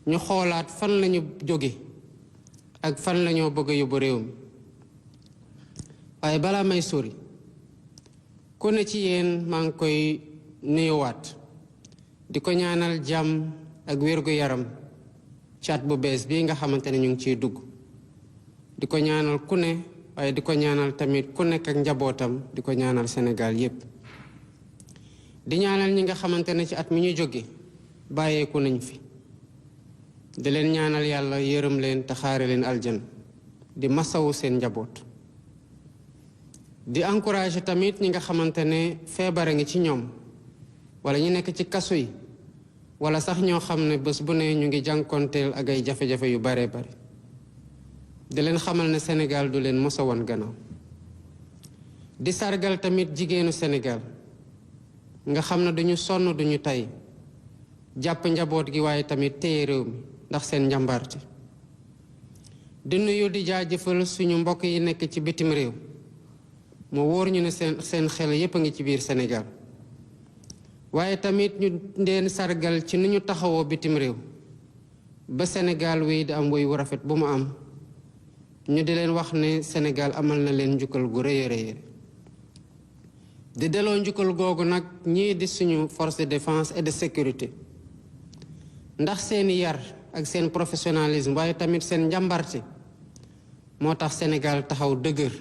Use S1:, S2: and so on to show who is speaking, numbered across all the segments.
S1: ñu xoolaat fan lañu jóge ak fan lañoo bëgg a yóbbu réew mi waaye balaa may sori ku ne ci yéen maa ngi koy nuyuwaat di ko ñaanal jàmm ak wér-gu-yaram ci at bu bees bii nga xamante ne ñu ngi ciy dugg di ko ñaanal ku ne waaye di ko ñaanal tamit ku nekk ak njabootam di ko ñaanal Sénégal yépp di ñaanal ñi nga xamante ne ci at mi ñu jóge bàyyeeku nañ fi di leen ñaanal yàlla yërëm leen te xaare leen aljana di masawu seen njaboot di encourager tamit ñi nga xamante ne feebara ngi ci ñoom wala ñu nekk ci kaso yi wala sax ñoo xam ne bés bu ne ñu ngi jànkonteel ak ay jafe-jafe yu bare bare di leen xamal ne Sénégal du leen mos a woon gannaaw di sargal tamit jigéenu Sénégal nga xam ne duñu sonn duñu tay jàpp njaboot gi waaye tamit téye réew mi ndax seen njàmbarte di nuyu di jaajëfal suñu mbokk yi nekk ci bitim réew mu wóor ñu ne seen xel yépp a ngi ci biir Sénégal waaye tamit ñu leen sargal ci ni ñu taxawoo bitim réew ba Sénégal wéy di am woy wu rafet bu mu am ñu di leen wax ne Sénégal amal na leen njukkal gu rëy a rëy di delloo njukkal googu nag ñii di suñu force de défense et de sécurité ndax seeni yar ak seen professionnalisme waaye tamit seen njàmbarte moo tax Sénégal taxaw dëgër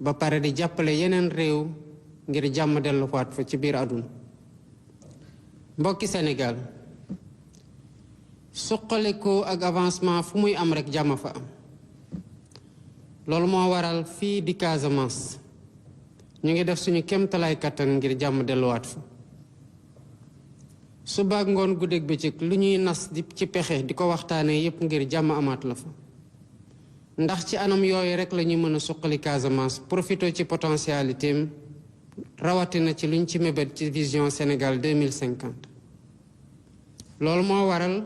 S1: ba pare di jàppale yeneen réew ngir jàmm delluwaat fa ci biir àdduna mbokki Sénégal suqaliku ak avancement fu muy am rekk jàmm fa am loolu moo waral fii di Casamance ñu ngi def suñu kéemtalaay kattan ngir jàmm delluwaat fa suba ak ngoon guddeeg bëccëg lu ñuy nas di ci pexe di ko waxtaanee yépp ngir jàmm amaat la fa ndax ci anam yooyu rekk la ñuy mën a suqali Casamance profité ci potentialité rawatina ci luñ ci mébét ci vision Sénégal 2050 loolu moo waral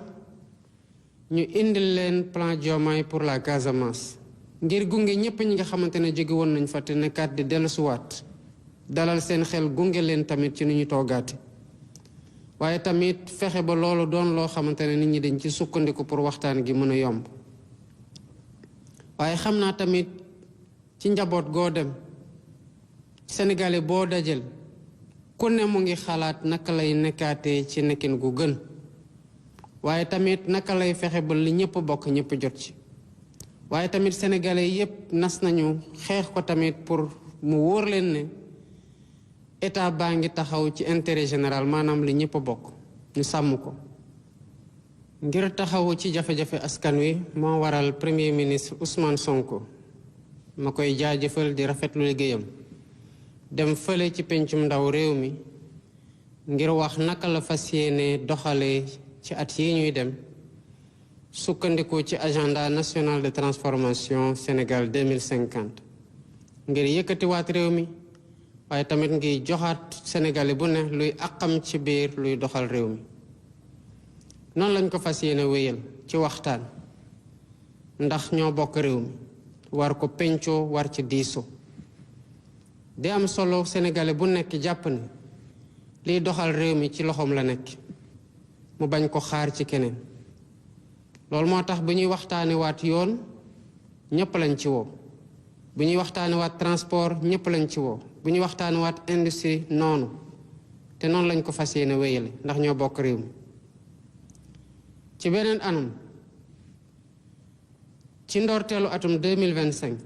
S1: ñu indil leen plan Diomaye pour la Casamance ngir gunge ñépp ñi nga xamante ne jóge woon nañ fa te nekkaat di dellusiwaat dalal seen xel gunge leen tamit ci ni ñu toogaate waaye tamit fexe ba loolu doon loo xamante ne nit ñi dañ ci sukkandiku pour waxtaan gi mën a yomb waaye xam naa tamit ci njaboot goo dem Sénégalais boo dajal ku ne mu ngi xalaat naka lay nekkaatee ci nekkin gu gën waaye tamit naka lay fexe ba li ñëpp bokk ñëpp jot ci waaye tamit sénégalais yépp nas nañu xeex ko tamit pour mu wóor leen ne état baa ngi taxaw ci intérêt général maanaam li ñëpp bokk ñu sàmm ko ngir taxawu ci jafe-jafe askan wi moo waral premier ministre Ousmane Sonko ma koy jaajëfal di rafetlu liggéeyam dem fële ci pencum ndaw réew mi ngir wax naka la fas yéene doxalee ci at yi ñuy dem sukkandiku ci agenda national de transformation Sénégal 2050 ngir yëkkatiwaat réew mi waaye tamit ngi joxaat sénégalais bu ne luy àqam ci biir luy doxal réew mi noonu lañ ko fas yéene wéyal ci waxtaan ndax ñoo bokk réew mi war ko pencoo war ci diisoo di am solo sénégalais bu nekk jàpp ne liy doxal réew mi ci loxoom la nekk mu bañ ko xaar ci keneen loolu moo tax bu ñuy waxtaane waat yoon ñëpp lañ ci woo bu ñuy waxtaane waat transport ñëpp lañ ci woo bu ñuy waxtaane waat industrie noonu te noonu lañ ko fas yéene wéyale ndax ñoo bokk réew mi ci beneen anam ci ndorteelu atum 2025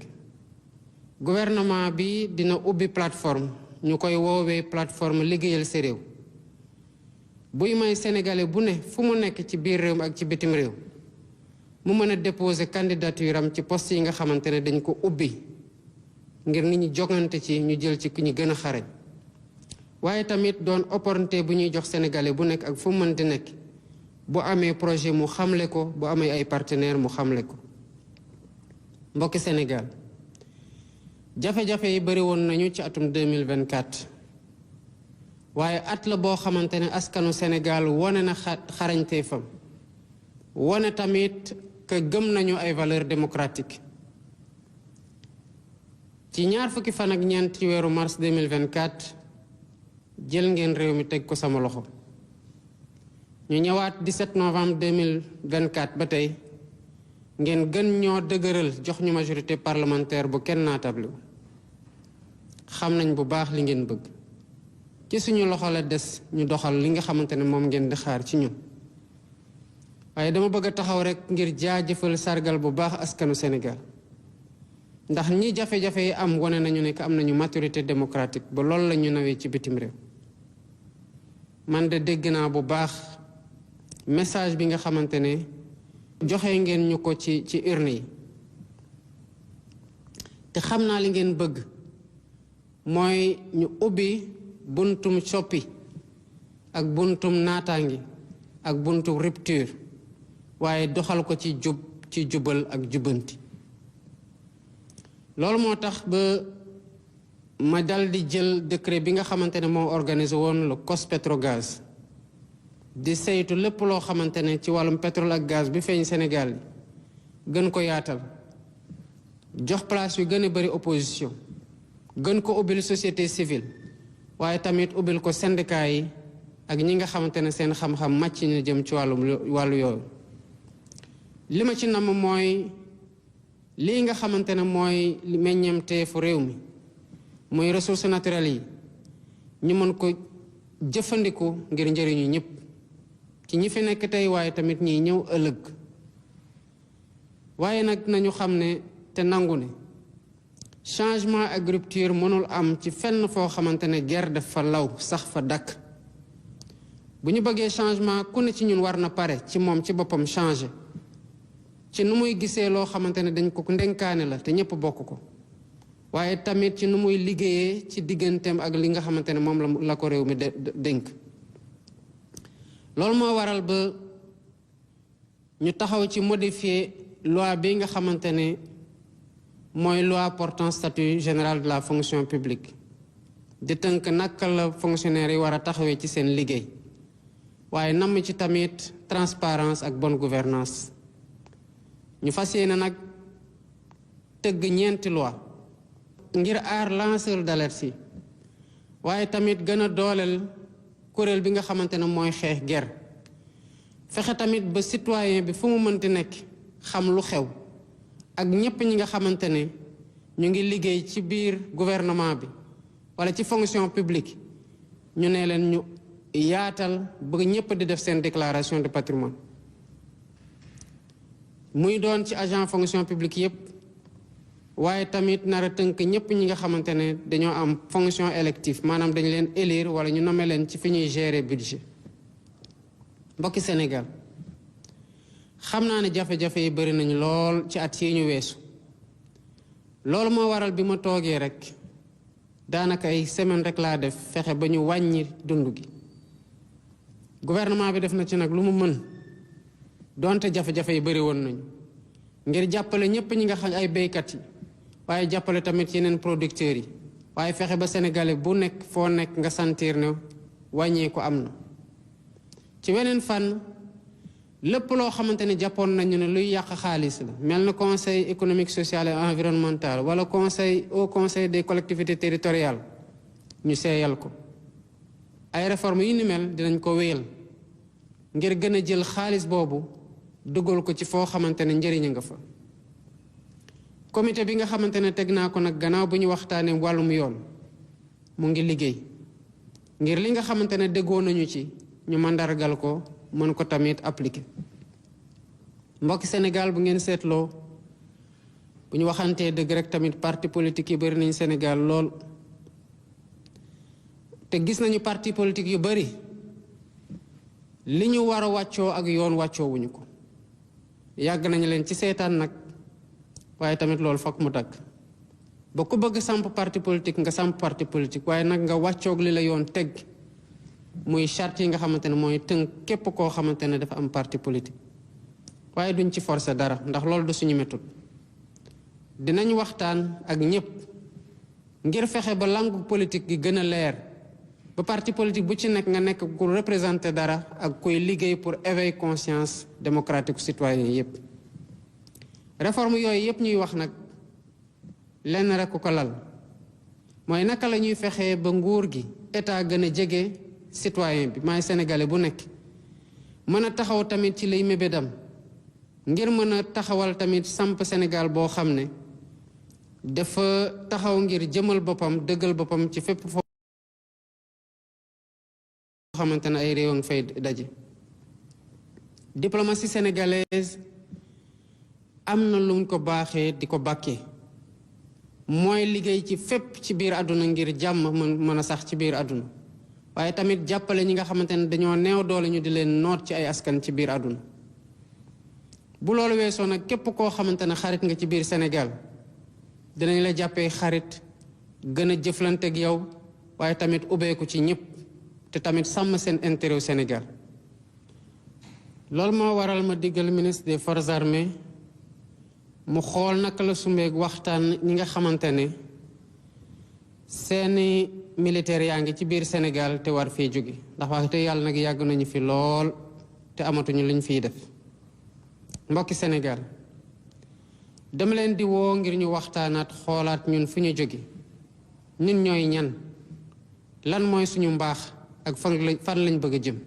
S1: gouvernement bi dina ubbi plateforme ñu koy woowee plateforme liggéeyal sa réew buy may sénégalais bu ne fu mu nekk ci biir réew mi ak ci bitim réew mu mën a déposer candidature am ci poste yi nga xamante ne dañ ko ubbi ngir nit ñi jogante ci ñu jël ci ku ñu gën a xarañ waaye tamit doon opportunité bu ñuy jox sénégalais bu nekk ak fu mu mën di nekk bu amee projet mu xamle ko bu amee ay partenaires mu xamle ko mbokki Sénégal jafe-jafe yi bari woon nañu ci atum 2024 waaye at la boo xamante ne askanu Sénégal wone na xarañteefam wone tamit que gëm nañu ay valeurs démocratiques ci ñaar fukki fan ak ñeent ci weeru mars 2024 jël ngeen réew mi teg ko sama loxo ñu ñëwaat 17 novembre 2024 ba tey ngeen gën ñoo dëgëral jox ñu majorité parlementaire bu kenn naatable xam nañ bu baax li ngeen bëgg ci suñu loxo la des ñu doxal li nga xamante ne moom ngeen di xaar ci ñun waaye dama bëgg a taxaw rek ngir jaajëfal sargal bu baax askanu Sénégal ndax ñi jafe-jafe yi am wane nañu ne am nañu maturité démocratique ba loolu la ñu nawee ci bitim réew man de dégg naa bu baax message bi nga xamante ne joxe ngeen ñu ko ci urne yi te xam naa li ngeen bëgg mooy ñu ubbi buntum soppi ak buntum naataangi ak buntum rupture waaye doxal ko ci jubal ak jubanti loolu moo tax ba ma dal di jël décret bi nga xamante ne moo organisé woon le COS-Petrogaz di saytu lépp loo xamante ne ci wàllum pétrole ak gaz bi feeñ Sénégal yi gën ko yaatal jox place yu gën a bari opposition gën ko ubbil société civile waaye tamit ubbil ko syndicat yi ak ñi nga xamante ne seen xam-xam màcc na jëm ci wàllu yooyu li ma ci namm mooy lii nga xamante ne mooy meññeemteefu réew mi mooy ressources naturelles yi ñu mën ko jëfandiku ngir njëriñu ñëpp ci ñi fi nekk tey waaye tamit ñiy ñëw ëllëg waaye nag nañu xam ne te nangu ne changement ak rupture mënul am ci fenn foo xamante ne guerre daf fa law sax fa dakk bu ñu bëggee changement ku ne ci ñun war na pare ci moom ci boppam changer ci nu muy gisee loo xamante ne dañ ko ndenkaane la te ñëpp bokk ko waaye tamit ci nu muy liggéeyee ci digganteem ak li nga xamante ne moom la ko réew mi dénk loolu moo waral ba ñu taxaw ci modifier loi bi nga xamante ne mooy loi portant statut général de la fonction publique di tënk naka la fonctionnaire yi war a taxawee ci seen liggéey waaye namm ci tamit transparence ak bonne gouvernance ñu fas yéene nag tëgg ñeenti loi ngir aar lanceur d'alerte yi waaye tamit gën a dooleel kuréel bi nga xamante ne mooy xeex guerre fexe tamit ba citoyen bi fu mu mënti nekk xam lu xew ak ñépp ñi nga xamante ne ñu ngi liggéey ci biir gouvernement bi wala ci fonction publique ñu ne leen ñu yaatal ba ñépp di def seen déclaration de patrimoine muy doon ci agent fonction publique yépp waaye tamit nar a tënk ñépp ñi nga xamante ne dañoo am fonction élective maanaam dañu leen élire wala ñu nommé leen ci fi ñuy gérer budget mbokki Sénégal xam naa ne jafe-jafe yi bari nañu lool ci at yi ñu weesu loolu moo waral bi ma toogee rek daanaka ay semaine rek laa def fexe ba ñu wàññi dund gi gouvernement bi def na ci nag lu mu mën donte jafe-jafe yi bari woon nañu ngir jàppale ñépp ñi nga xam ay béykat yi waaye jàppale tamit yeneen producteurs yi waaye fexe ba sénégalais bu nekk foo nekk nga sentir ne wàññeeku am na ci weneen fànn lépp loo xamante ne jàppoon nañu ne luy yàq xaalis la mel na conseil économique social et environnemental wala au conseil des collectivités territoriales ñu seeyal ko ay réformes yu ni mel dinañ ko wéyal ngir gën a jël xaalis boobu dugal ko ci foo xamante ne njëriñ nga fa comité bi nga xamante ne teg naa ko nag gannaaw bu ñu waxtaanee wàllum yoon mu ngi liggéey ngir li nga xamante ne déggoo nañu ci ñu mandargal ko mën ko tamit appliquer mbokki Sénégal bu ngeen seetloo bu ñu waxantee dëgg rek tamit parti politique yi bari nañ Sénégal lool te gis nañu parti politique yu bari li ñu war a wàccoo ak yoon wàccoo wuñu ko yàgg nañu leen ci seetaan nag waaye tamit loolu fokk mu dagg ba ku bëgg samp parti politique nga samp parti politique waaye nag nga wàccoog li la yoon teg muy charte yi nga xamante ne mooy tënk képp koo xamante ne dafa am parti politique waaye duñ ci forcer dara ndax loolu du suñu méthode dinañ waxtaan ak ñépp ngir fexe ba langue politique gi gën a leer ba parti politique bu ci nekk nga nekk ku représenter dara ak kuy liggéey pour éveiller conscience démocratique citoyen yépp réforme yooyu yépp ñuy wax nag lenn rek ko lal mooy naka la ñuy fexee ba nguur gi état gën a jege citoyen bi maay sénégalais bu nekk mën a taxaw tamit ci lay mébédam ngir mën a taxawal tamit samp Sénégal boo xam ne dafa taxaw ngir jëmal boppam dëggal boppam ci fépp foo xamante ne ay réew nga fay daje. Diplomatie sénégalaise am na luñ ko baaxee di ko bàkkee mooy liggéey ci fépp ci biir àdduna ngir jàmm mën a sax ci biir àdduna waaye tamit jàppale ñi nga xamante ne dañoo neew doole ñu di leen noot ci ay askan ci biir àdduna. bu loolu weesoo nag képp koo xamante ne xarit nga ci biir Sénégal dinañ la jàppee xarit gën a jëflanteeg yow waaye tamit ubbeeku ci ñëpp te tamit sàmm seen intérêt au Sénégal. loolu moo waral ma diggal ministre des forces armées mu xool naka la sumbeeg waxtaan ñi nga xamante ne seeni militaires yaa ngi ci biir Sénégal te war fee jóge ndax wax te yàlla nag yàgg nañu fi lool te amatuñu luñ fiy def. mbokki Sénégal dama leen di woo ngir ñu waxtaanaat xoolaat ñun fu ñu jóge ñun ñooy ñan lan mooy suñu mbaax ak fan lañ bëgg a jëm.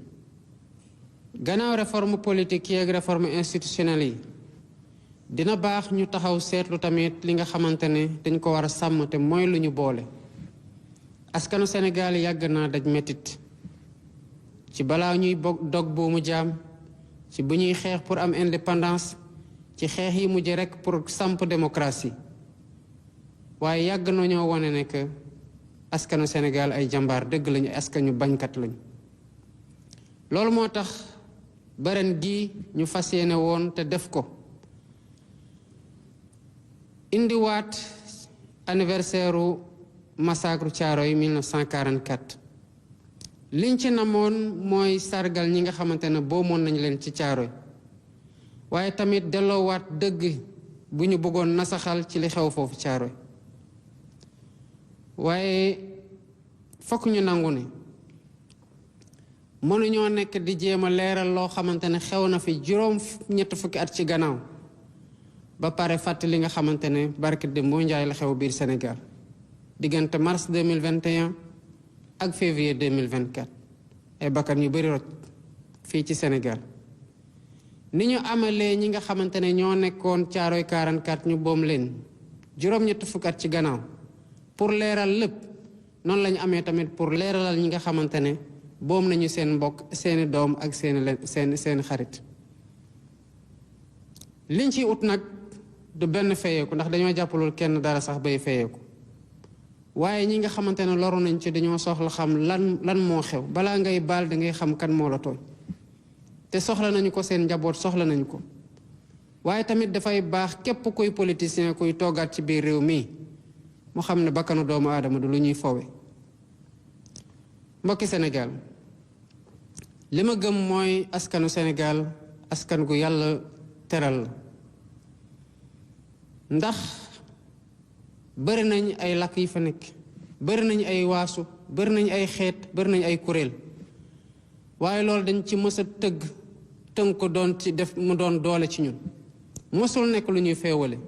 S1: gannaaw réforme politique yi ak réforme institutionnelle yi dina baax ñu taxaw seetlu tamit li nga xamante ne dañ ko war a sàmm te mooy lu ñu boole. askanu Sénégal yàgg naa daj metit ci balaa ñuy dog buumu jaam ci bu ñuy xeex pour am indépendance ci xeex yi mujj rekk pour samp démocratie waaye yàgg nañoo wane ne que askanu Sénégal ay jàmbaar dëgg lañu ay askanu bañkat lañu. loolu moo tax baren gi ñu fas yéene woon te def ko indiwaat anniversaire u massacre Thiaroye 1944 liñ ci namoon mooy sargal ñi nga xamante ne boomoon nañ leen ci Thiaroye waaye tamit delloowaat dëgg bu ñu bëggoon nasaxal ci li xew foofu Thiaroye waaye fokk ñu nangu ne mënuñoo nekk di jéem a leeral loo xamante ne xew na fi juróom-ñett fukki at ci gannaaw ba pare fàtte li nga xamante ne barke de moo njaay la xew biir Sénégal diggante mars 2021 ak février 2024 ay bakkan yu bari rot fii ci Sénégal. ni ñu amalee ñi nga xamante ne ñoo nekkoon Thiaroye 44 ñu boom leen juróom-ñett fukki at ci gannaaw pour leeral lépp noonu la ñu amee tamit pour leeralal ñi nga xamante ne boom nañu seen mbokk seeni doom ak seeni xarit. liñ ciy ut nag du benn feyeeku ndax dañoo jàppalul kenn dara sax bay feyeeku waaye ñi nga xamante ne loru nañ ci dañoo soxla xam lan moo xew balaa ngay baal da ngay xam kan moo la tooñ te soxla nañu ko seen njaboot soxla nañu ko waaye tamit dafay baax képp kuy politicien kuy toogaat ci biir réew mi mu xam ne bakkanu doomu aadama du lu ñuy fowe. mbokki Sénégal li ma gëm mooy askanu Sénégal askan gu yàlla teral la ndax bëri nañ ay làkk yi fa nekk bëri nañ ay waasu bëri nañ ay xeet bëri nañ ay kuréel waaye loolu dañ ci mës a tënk ko doon ci def mu doon doole ci ñun mësul nekk lu ñuy feewale.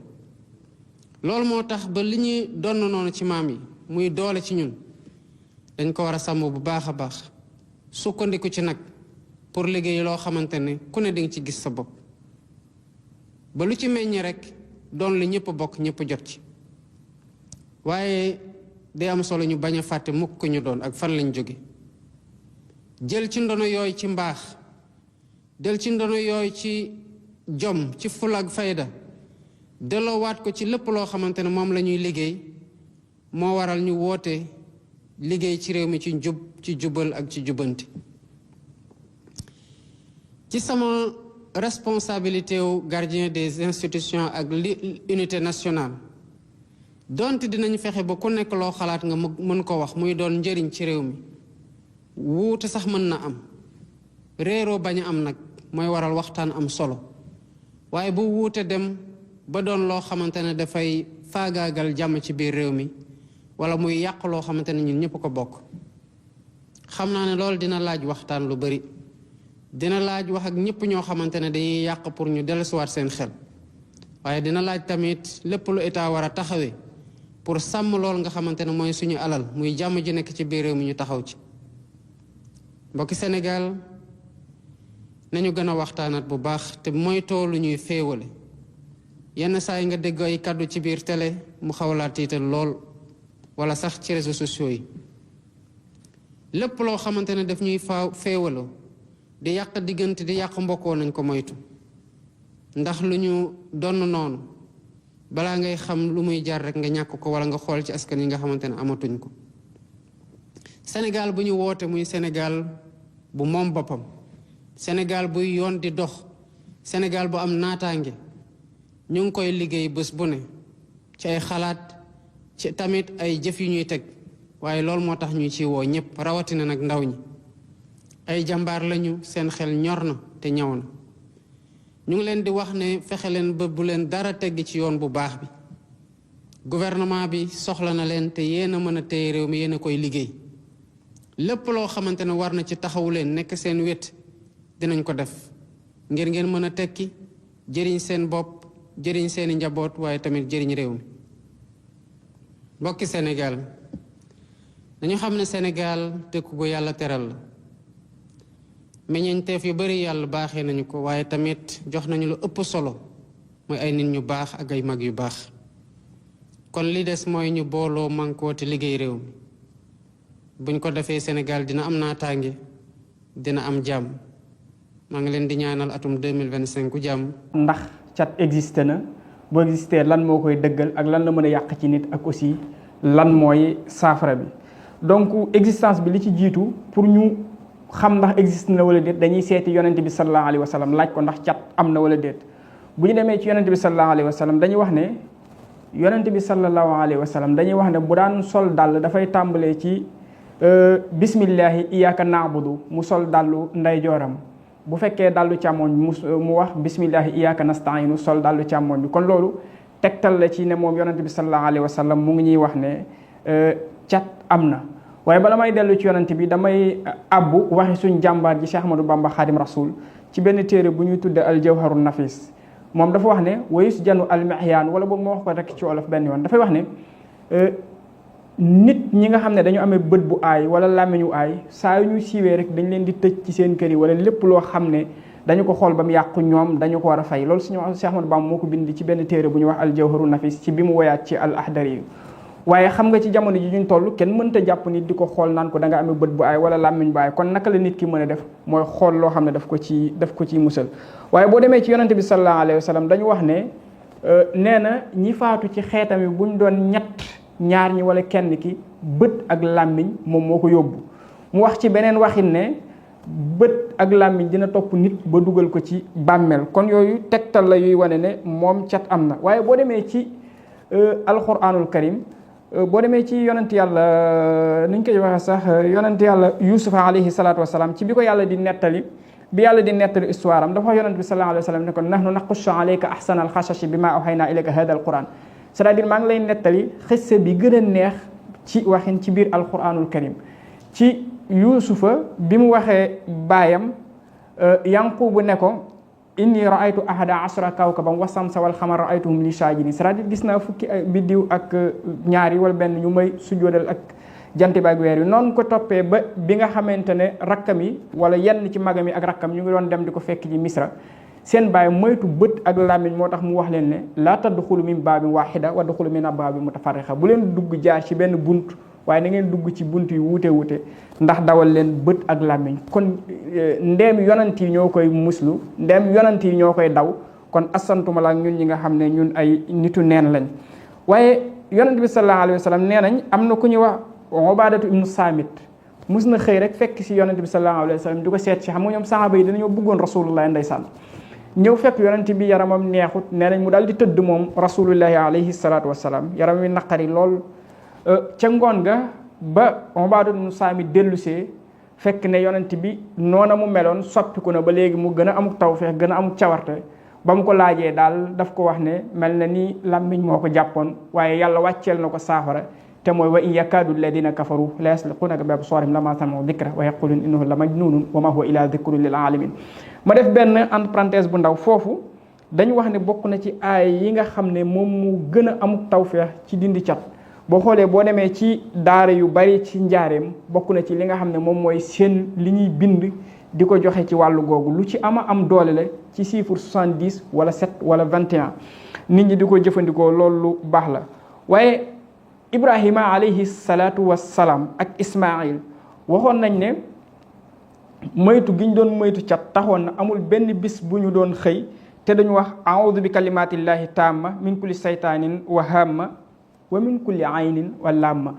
S1: loolu moo tax ba li ñuy donn noonu ci maam yi muy doole ci ñun dañ ko war a sàmm bu baax a baax sukkandiku ci nag pour liggéey loo xamante ne ku ne dinga ci gis sa bopp ba lu ci meññ rek doon lu ñëpp bokk ñëpp jot ci. waaye day am solo ñu bañ a fàtte mukk ko ñu doon ak fan lañ jóge jël ci ndono yooyu ci mbaax jël ci ndono yooyu ci jom ci fula ak fayda delloowaat ko ci lépp loo xamante ne moom la ñuy liggéey moo waral ñu woote liggéey ci réew mi ci njub ci jubal ak ci jubanti. ci sama responsabilité wu gardien des institutions ak l'unité nationale donte dinañ fexe ba ku nekk loo xalaat nga mën ko wax muy doon njëriñ ci réew mi wuute sax mën na am réeroo bañ a am nag mooy waral waxtaan am solo waaye bu wuute dem ba doon loo xamante ne dafay faagaagal jàmm ci biir réew mi wala muy yàq loo xamante ne ñun ñëpp ko bokk. xam naa ne loolu dina laaj waxtaan lu bari dina laaj wax ak ñëpp ñoo xamante ne dañuy yàq pour ñu dellusiwaat seen xel waaye dina laaj tamit lépp lu état war a taxawee pour sàmm lool nga xamante ne mooy suñu alal muy jàmm ji nekk ci biir réew mi ñu taxaw ci. mbokki Sénégal nañu gën a waxtaanaat bu baax te moytoo lu ñuy féewale yenn saa yi nga dégg ay kàddu ci biir télé mu xawlaa tiital lool wala sax ci réseaux sociaux yi lépp loo xamante ne daf ñuy féewaloo di yàq diggante di yàq mbokkoo nañ ko moytu ndax lu ñu donn noonu balaa ngay xam lu muy jar rek nga ñàkk ko wala nga xool ci askan yi nga xamante ne amatuñ ko Sénégal bu ñu woote muy Sénégal bu moom boppam Sénégal buy yoon di dox Sénégal bu am naataange ñu ngi koy liggéey bés bu ne ci ay xalaat ci tamit ay jëf yu ñuy teg waaye loolu moo tax ñu ci woo ñëpp rawatina nag ndaw ñi ay jàmbaar lañu seen xel ñor na te ñaw na ñu ngi leen di wax ne fexe leen ba bu leen dara tegg ci yoon bu baax bi gouvernement bi soxla na leen te yéen a mën a téye réew mi yéen a koy liggéey lépp loo xamante ne war na ci taxawu leen nekk seen wet dinañ ko def ngir ngeen mën a tekki jëriñ seen bopp jëriñ seeni njaboot waaye tamit jëriñ réew mi mbokki Sénégal dañu xam ne Sénégal dëkk bu yàlla teral la meññeenteef yu bari yàlla baaxee nañu ko waaye tamit jox nañu lu ëpp solo mooy ay nit ñu baax ak ay mag yu baax kon li des mooy ñu booloo mànkoo te liggéey réew mi buñ ko defee Sénégal dina am naataange dina am jàmm maa ngi leen di ñaanal atum 2025 jàmm.
S2: ndax cat existé na boo existé lan moo koy dëggal ak lan la mën a yàq ci nit ak aussi lan mooy saafara bi donc existence bi li ci jiitu pour ñu xam ndax existe na wala déet dañuy seeti yonent bi sallallahu alayhi wa sallam laaj ko ndax cat am na wala déet bu ñu demee ci yonent bi sallallahu alayhi wa sallam dañuy wax ne yonent bi sallallahu alayhi wa sallam dañuy wax ne bu daan sol dàll dafay tàmbalee ci bismillahi iyyaka na'budu mu sol dàllu ndeyjooram bu fekkee dàllu càmmoñ mu wax bismillahi iyyaka nasta'inu sol dàllu càmmoñ bi kon loolu tegtal la ci ne moom yonent bi sallallahu alayhi wa sallam mu ngi ñuy wax ne cat am na waaye bala may dellu ci yonent bi damay abbu waxi suñ jàmbaar ji Cheikh Ahmadou Bamba Khadim Rasoul ci benn téere bu ñuy tudde al jawharu nafis moom dafa wax ne wayus janu al mihyaan wala boobu moo wax ko rek ci wolof benn yoon dafay wax ne nit ñi nga xam ne dañu amee bët bu aay wala làmmiñu aay saa yu ñu siiwee rek dañ leen di tëj ci seen kër yi wala lépp loo xam ne dañu ko xool ba mu yàqu ñoom dañu ko war a fay loolu suñu Cheikh Ahmadou Bamba moo ko bind ci benn téere bu ñuy wax al jawharu nafis ci bi mu woyaat ci al ahdari yi waaye xam nga ci jamono ji ñu toll kenn mënta jàpp nit di ko xool naan ko da nga amee bët bu aay wala làmmiñ bu aay kon naka la nit ki mën a def mooy xool loo xam ne daf ko ciy musal waaye boo demee ci yonante bi sallallahu alayhi wa sallam dañu wax ne nee na ñi faatu ci xeetam yi buñ doon ñaar ñi wala kenn ki bët ak làmmiñ moom moo ko yóbbu mu wax ci beneen waxin ne bët ak làmmiñ dina topp nit ba dugal ko ci bàmmeel kon yooyu tegtal la yuy wane ne moom cat am na waaye boo demee ci alquranul karim boo demee ci yonent yàlla nuñ koy waxee sax yonent yàlla yusufa alayhi salaatu wasalaam ci bi ko yàlla di nettali histoire am dafa wax yonent bi sallallahu alayhi wa sallam ne ko nahnu naqussu alayka ahsanal xasashi bi ma awhaynaa ilayka hada alquran c'est-à-dire maa ngi lay nettali xisse bi gën a neex ci waxin ci biir alquranul karim ci yusufa bi mu waxee baayam yanqubu ne ko inni raaytu ahada ashra kawkaban wa samsa wal xamara raaytuhum li saajidin c'est-à-dire gis naa fukki biddiw ak ñaari wala benn ñu may sujjoodal ak jant bi ak weer yi noonu ko toppee ba bi nga xamante ne rakkam yi wala yenn ci magam yi ak rakkam ñu ngi doon dem di ko fekk ci misra seen baay moytu bët ak làmmiñ moo tax mu wax leen ne laa tadxulu min baabin waahida wadxulu min abwaabin mutafarriqa bu leen dugg jaar ci benn bunt waaye na ngeen dugg ci bunt yu wuute ndax dawal leen bët ak làmmiñ kon ndeem yonant yi ñoo koy muslu ndeem yonant yi ñoo koy daw kon asantuma la ak ñun ñi nga xam ne ñun ay nitu neen lañ waaye yonant bi sallallahu alayhi wa sallam nee nañ am na ku ñuy wax Ubaadatu ibnu Saamit mus na xëy rek fekk si yonant bi sallallahu alayhi wa sallam di ko seet si xam nga ñoom saxaaba yi dañoo bëggoon rasulullah ndeysaan ñëw fekk yonent bi yaramam neexut nee nañ mu daal di tëdd moom rasulullahi alayhi salaatu wasalaam yaram wi naqari lool ca ngoon ga ba Ubaadatu ibnu Saamit dellusee fekk ne yonent bi noona mu meloon soppiku na ba léegi mu gën a amuk tawfeex gën a amuk cawarte ba mu ko laajee daal daf ko wax ne mel na ni làmmiñ moo ko jàppoon waaye yàlla wàcceel na ko saafara te mooy wa in yakaadu alladina kafaru la yasliquunaka bi absaarihim lamma sami'u dikra wa yaquluuna innahu la majnunun wa ma huwa illa dikrun lil alamin ma def benn entre parenthèse bu ndaw foofu dañu wax ne bokk na ci aay yi nga xam ne moom mu gën a amuk tawfeex ci dindi cat boo xoolee boo demee ci daara yu bari ci njaareem bokk na ci li nga xam ne moom mooy seen li ñuy bind di ko joxe ci wàllu googu lu ci am doole la ci chiffre 70 wala 7 wala 21 nit ñi di ko jëfandikoo loolu lu baax la. waaye Ibrahima alayhi salaatu wassalaam ak Ismaïl waxoon nañ ne moytu gi ñu doon moytu cat taxoon na amul benn bis bu ñu doon xëy te dañu wax a'udhu bi kalimatillahi tamma min kulli saytanin wa hamma wa min kulli aynin wa lamma